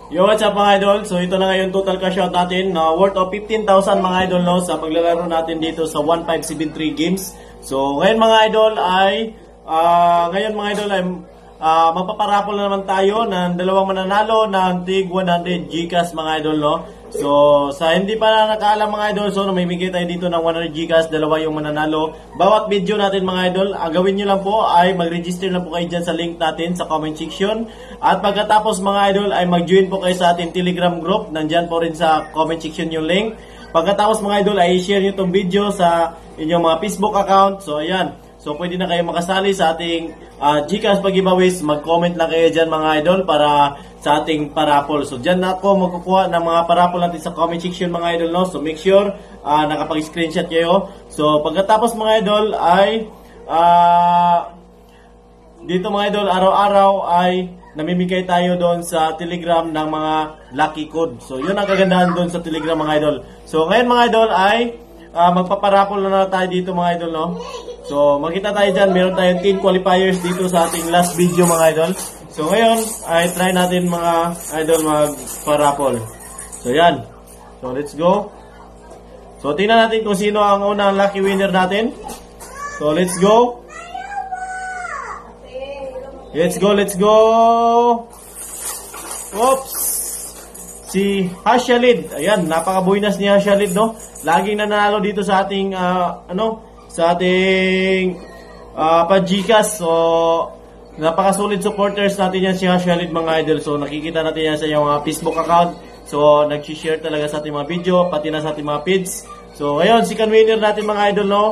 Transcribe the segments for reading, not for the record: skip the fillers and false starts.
Yo, what's up mga idol? So ito na ngayon total cash out natin na worth of 15,000 mga idol no, sa paglalaro natin dito sa 1573 games. So ngayon mga idol ay magpaparapol na naman tayo ng dalawang mananalo ng tig 100 GCash mga idol no. So sa hindi pa na nakaalam mga idol, so mamimigay tayo dito ng 100 GCash, dalawa yung mananalo. Bawat video natin mga idol, ang gawin nyo lang po ay mag-register na po kayo dyan sa link natin sa comment section. At pagkatapos mga idol ay mag-join po kayo sa ating Telegram group, nandyan po rin sa comment section yung link. Pagkatapos mga idol ay share nyo itong video sa inyong mga Facebook account. So ayan, so pwede na kayo makasali sa ating GCash pag-giveaways. Mag-comment lang kayo dyan mga idol para sa ating parapol. So dyan na ako magkukuha ng mga parapol natin sa comment section mga idol no. So make sure nakapag-screenshot kayo. So pagkatapos mga idol ay dito mga idol araw-araw ay namimigay tayo doon sa Telegram ng mga lucky code. So yun ang kagandahan doon sa Telegram mga idol. So ngayon mga idol ay magpaparapol na tayo dito mga idol no. So makita tayo dyan, meron tayong 10 qualifiers dito sa ating last video mga idol. So ngayon ay try natin mga idol magparapol. So yan. So let's go. So tingnan natin kung sino ang unang lucky winner natin. So let's go. Let's go, let's go. Oops. Si Hashalid. Ayan, napaka-buinas ni Hashalid no. Laging nanalo dito sa ating sa ating pag-GCash. So napaka-solid supporters natin yan si Hashalid mga idol. So nakikita natin yan sa iyong mga Facebook account. So nag-share talaga sa ating mga video, pati na sa ating mga feeds. So ngayon, second winner natin mga idol no.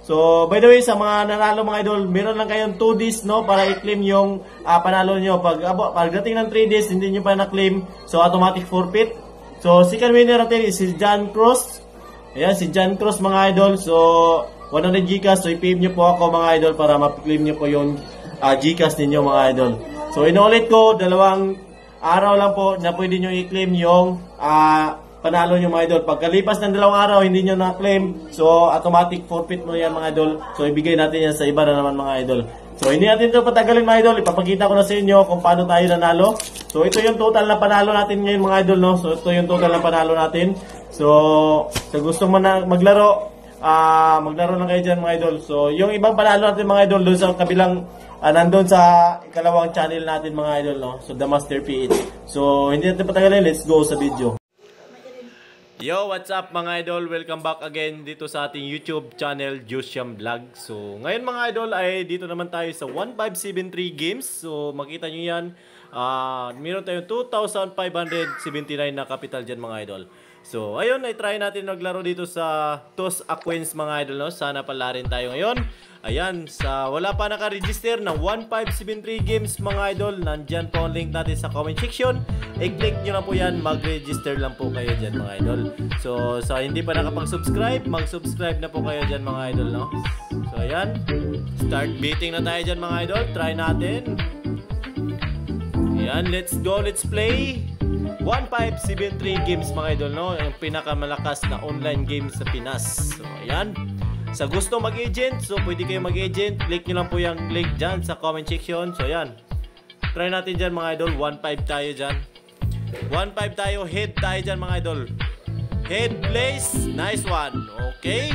So by the way, sa mga nanalo mga idol, meron lang kayong 2 days no para i-claim yung panalo nyo. Pagdating ng 3 days, hindi nyo pa na-claim, so automatic forfeit. So second winner natin is si John Cruz. Ayan, si John Cruz mga idol. So 100 GCash, so i-pay nyo po ako mga idol para ma-claim nyo po yung GCash ninyo mga idol. So inuulit ko, 2 araw lang po na pwede nyo i-claim yung panalo nyo mga idol. Pagkalipas ng 2 araw, hindi nyo na-claim, so automatic forfeit mo yan mga idol. So ibigay natin yan sa iba na naman mga idol. So hindi natin ito patagalin mga idol, ipapakita ko na sa inyo kung paano tayo nanalo. So ito yung total na panalo natin ngayon mga idol no. So ito yung total na panalo natin. So sa gusto mo na maglaro, maglaro na kayo dyan mga idol. So yung ibang panalo natin mga idol doon sa kabilang nandun sa ikalawang channel natin mga idol no. So The Master PH. So hindi natin patagalin, let's go sa video. Yo, what's up mga idol? Welcome back again dito sa ating YouTube channel, Josham Vlog. So ngayon mga idol ay dito naman tayo sa 1573 games. So makita nyo yan, meron tayong 2,579 na capital dyan mga idol. So ayun, ay try natin maglaro dito sa Toss a Coins mga idol no? Sana pala rin tayo ngayon. Ayan, sa wala pa naka-register ng 1573 games mga idol, nandyan po ang link natin sa comment section. I-click nyo na po yan, mag-register lang po kayo dyan mga idol. So sa hindi pa nakapag-subscribe, mag-subscribe na po kayo dyan mga idol no. So ayan, start beating na tayo dyan mga idol, try natin. Ayan, let's go, let's play 1573 games mga idol no, yung pinakamalakas na online games sa Pinas. So ayan, sa gusto mag-agent, so pwede kayo mag-agent, click nyo lang po yung link dyan sa comment section. So ayan, try natin dyan mga idol, 1.5 tayo dyan, 1.5 tayo, head tayo dyan mga idol, head place, nice one. Okay,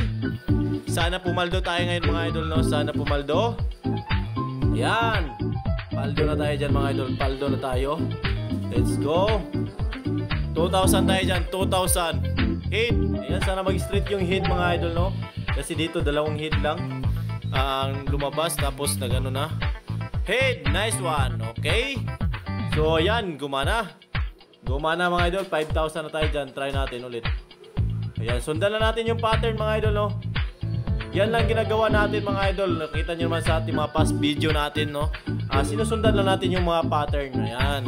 sana pumaldo tayo ngayon mga idol no, sana pumaldo. Ayan, paldo na tayo dyan mga idol, paldo na tayo. Let's go. 2,000 tayo dyan, 2,000 head. Ayan, sana mag-straight yung head mga idol no, kasi dito 2 head lang ang lumabas, tapos nagano na head, nice one. Okay, so ayan, gumana mga idol, 5,000 na tayo dyan. Try natin ulit. Ayan, sundan na natin yung pattern mga idol no. Yan lang ginagawa natin mga idol, nakita nyo naman sa ating mga past video natin no. Sinusundan lang natin yung mga pattern. Ayan,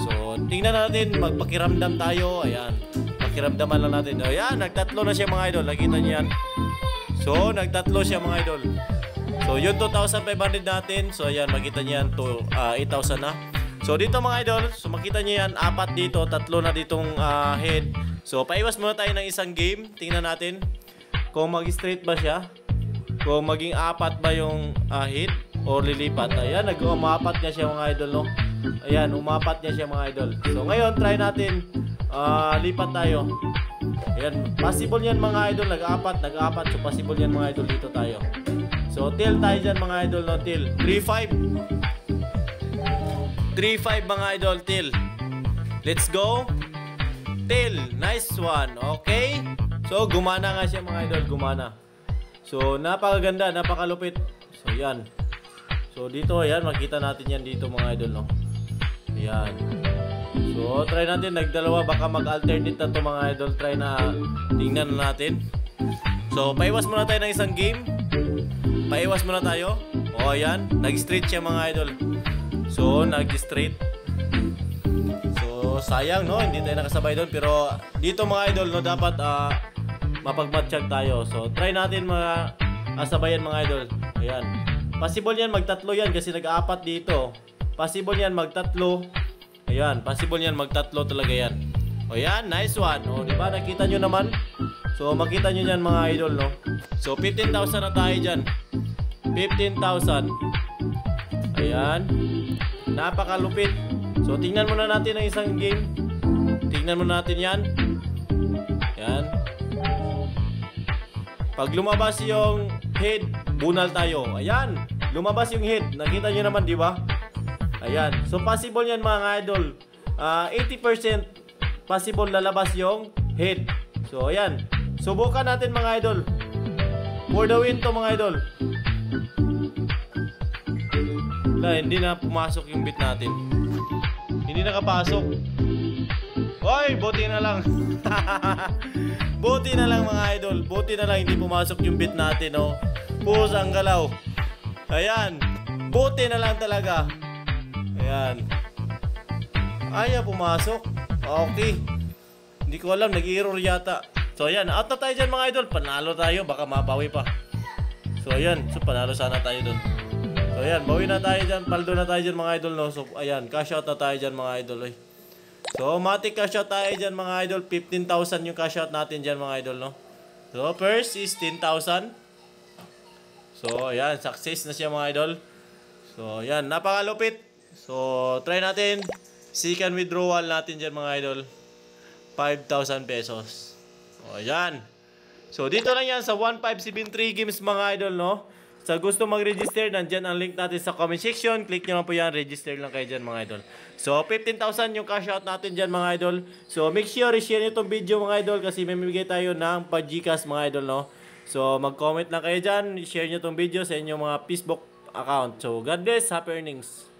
so tingnan natin, magpakiramdam tayo. Ayan, pakiramdaman lang natin. Ayan, nagtatlo na siya mga idol, nakita nyo yan. So nagtatlo siya mga idol. So yung 2,500 natin, so ayan, makita nyo yan to 8,000 na. So dito mga idol, so makita nyo yan, 4 dito, 3 na ditong head. So paiwas muna tayo ng isang game, tingnan natin kung mag-straight ba siya, kung maging 4 ba yung head or lilipat. Ayan, nag-umapat nga siya mga idol no. Ayan, umapat niya siya mga idol. So ngayon, try natin lipat tayo. Ayan, possible yan mga idol. Nag-apat. So possible yan mga idol, dito tayo. So till tayo dyan mga idol, no? Till 3-5 mga idol, till. Let's go. Till, nice one. Okay. So gumana nga siya mga idol, gumana. So napakaganda, napakalupit. So yan. So dito, ayan, makita natin yan dito mga idol, no? Ayan. So try natin, nagdalawa, baka mag-alternate na to mga idol. Try na, tingnan na natin. So paiwas muna tayo ng isang game. Paiwas muna tayo. O ayan, nag-straight siya mga idol. So nag-straight. So sayang, no, hindi tayo nakasabay doon. Pero dito mga idol, no, dapat mapag-matchag tayo. So try natin mga sabayan mga idol. Ayan. Possible yan magtatlo yan kasi nag-apat dito. Possible yan magtatlo. Ayan, possible yan magtatlo talaga yan. O yan, nice one. O diba, nakita nyo naman. So makita nyo yan mga idol, no. So 15,000 na tayo dyan. 15,000. Ayan. Napakalupit. So tingnan muna natin ang isang game. Tingnan muna natin yan. Ayan. Pag lumabas yung head, bunal tayo. Ayan. Lumabas yung head. Nakita nyo naman, di ba? Ayan. So possible yan mga idol. 80% possible lalabas yung head. So ayan. Subukan natin mga idol. For the win to mga idol. Hindi na pumasok yung bit natin. Hindi nakapasok. Hoy, buti na lang. Buti na lang mga idol. Buti na lang hindi pumasok yung bit natin, oh. Pusang galaw. Ayan. Buti na lang talaga. Ayan. Ayaw pumasok. Okay. Hindi ko alam, nag-error yata. So ayan, out na tayo dyan mga idol. Panalo tayo, baka mabawi pa. So ayan, so panalo sana tayo dun. So ayan, bawi na tayo dyan. Paldo na tayo dyan mga idol, no? So ayan, cash out na tayo dyan mga idol, eh. So matik cash out tayo dyan mga idol. 15,000 yung cash out natin dyan mga idol, no? So first is 10,000. So ayan, success na siya mga idol. So ayan, napakalupit. So try natin. Second withdrawal natin dyan mga idol. 5,000 pesos. O ayan. So dito lang yan sa 1573 games mga idol, no? Sa gusto mag-register, nandyan ang link natin sa comment section. Click nyo lang po yan. Register lang kayo dyan mga idol. So 15,000 yung cash out natin dyan mga idol. So make sure i-share nyo itong video mga idol kasi may mabigay tayo ng pa-Gcash mga idol, no? So mag-comment lang kayo dyan. I-share nyo itong video sa inyong mga Facebook account. So God bless. Happy earnings.